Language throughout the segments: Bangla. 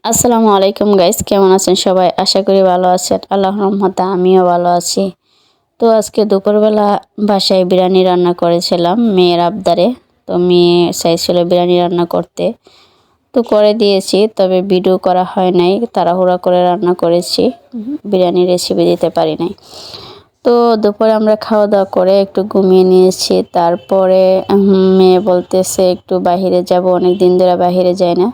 আসসালামু আলাইকুম গাইস, কেমন আছেন সবাই? আশা করি ভালো আছেন। আল্লাহর রহমতে আমিও ভালো আছি। তো আজকে দুপুরবেলা বাসায় বিরিয়ানি রান্না করেছিলাম মেয়ের আবদারে। তো মেয়ে চাইছিল বিরিয়ানি রান্না করতে, তো করে দিয়েছি। তবে ভিডিও করা হয় নাই, তাড়াহুড়া করে রান্না করেছি, বিরিয়ানির রেসিপি দিতে পারি নাই। তো দুপুরে আমরা খাওয়া দাওয়া করে একটু ঘুমিয়ে নিয়েছি। তারপরে মেয়ে বলতেছে একটু বাহিরে যাব, অনেক দিন ধরে বাহিরে যাই না।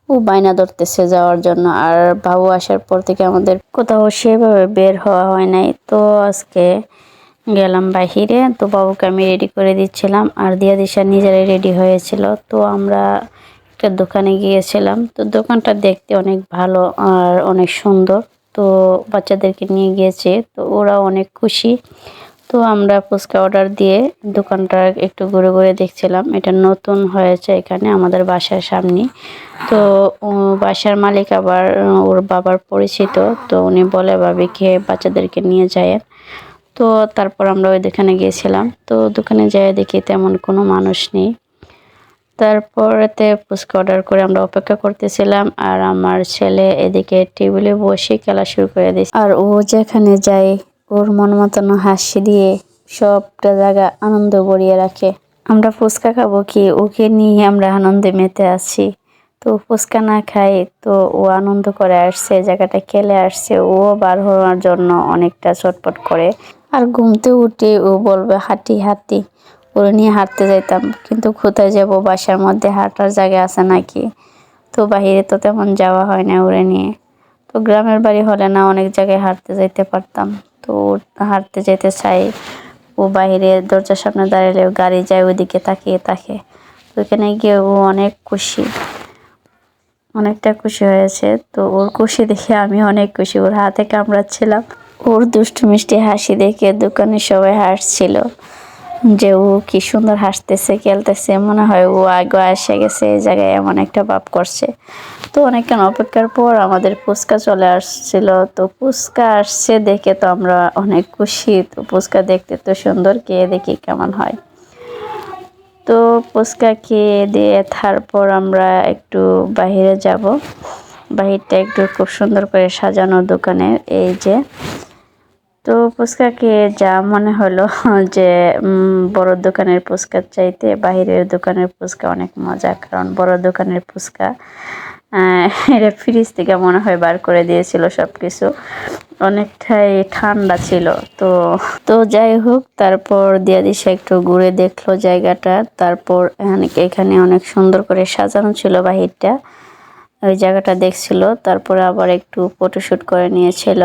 ও বায়না ধরতেছে যাওয়ার জন্য। আর বাবু আসার পর থেকে আমাদের কোথাও সেভাবে বের হওয়া হয় নাই। তো আজকে গেলাম বাহিরে। তো বাবুকে আমি রেডি করে দিচ্ছিলাম, আর দিয়া দিশা নিজেরাই রেডি হয়েছিল। তো আমরা একটা দোকানে গিয়েছিলাম। তো দোকানটা দেখতে অনেক ভালো আর অনেক সুন্দর। তো বাচ্চাদেরকে নিয়ে গিয়েছে, তো ওরা অনেক খুশি। তো আমরা ফুচকা অর্ডার দিয়ে দোকানটা একটু ঘুরে ঘুরে দেখছিলাম। এটা নতুন হয়েছে এখানে আমাদের বাসার সামনে। তো বাসার মালিক আবার ওর বাবার পরিচিত। তো উনি বলে ভাবিকে বাচ্চাদেরকে নিয়ে যায়। তো তারপর আমরা ওই দোকানে গিয়েছিলাম। তো দোকানে যেয়ে দেখি তেমন কোনো মানুষ নেই। তারপরেতে ফুচকা অর্ডার করে আমরা অপেক্ষা করতেছিলাম, আর আমার ছেলে এদিকে টেবিলে বসে খেলা শুরু করে দিয়েছে। আর ও যেখানে যায় ওর মন মতন হাসি দিয়ে সবটা জায়গা আনন্দ ভরিয়ে রাখে। আমরা ফুচকা খাবো কি, ওকে নিয়ে আমরা আনন্দে মেতে আছি। তো ফুচকা না খাই, তো ও আনন্দ করে আসছে, জায়গাটা খেলে আসছে। ও বার হওয়ার জন্য অনেকটা চটপট করে। আর ঘুমতে উঠে ও বলবে হাঁটি হাঁটি। ওরে নিয়ে হাঁটতে যাইতাম, কিন্তু কোথায় যাব, বাসার মধ্যে হাঁটার জায়গা আছে নাকি? তো বাহিরে তো তেমন যাওয়া হয় না ওরে নিয়ে। তো গ্রামের বাড়ি হলে না অনেক জায়গায় হাঁটতে যাইতে পারতাম। তো হাঁটতে যেতে চাই। ও বাহিরে দরজার সামনে দাঁড়ালে গাড়ি যায় ওইদিকে তাকিয়ে থাকে। ওইখানে গিয়ে ও অনেক খুশি, অনেকটা খুশি হয়েছে। তো ওর খুশি দেখে আমি অনেক খুশি। ওর হাতে কামড়াচ্ছিলাম। ওর দুষ্টু মিষ্টি হাসি দেখে দোকানে সবাই হাসছিল যে ও কি সুন্দর হাসতেছে, খেলতেছে, মনে হয় ও আগে এসে গেছে এই জায়গায়, এমন একটা ভাব করছে। তো অনেকক্ষণ অপেক্ষার পর আমাদের ফুচকা চলে আসছিল। তো ফুচকা আসছে দেখে তো আমরা অনেক খুশি। তো ফুচকা দেখতে তো সুন্দর, খেয়ে দেখি কেমন হয়। তো ফুচকা খেয়ে দিয়ে তারপর আমরা একটু বাহিরে যাব। বাহিরটা একটু খুব সুন্দর করে সাজানো দোকানের, এই যে। তো ফুচকা খেয়ে যা মনে হলো যে বড় দোকানের ফুচকার চাইতে বাহিরের দোকানের ফুচকা অনেক মজা। কারণ বড় দোকানের ফুচকা এটা ফ্রিজ থেকে মনে হয় বার করে দিয়েছিল সবকিছু, অনেকটাই ঠান্ডা ছিল। তো তো যাই হোক, তারপর দিয়া দিশা একটু ঘুরে দেখলো জায়গাটা। তারপর এখানে অনেক সুন্দর করে সাজানো ছিল বাহিরটা, ওই জায়গাটা দেখছিল। তারপরে আবার একটু ফটোশুট করে নিয়েছিল।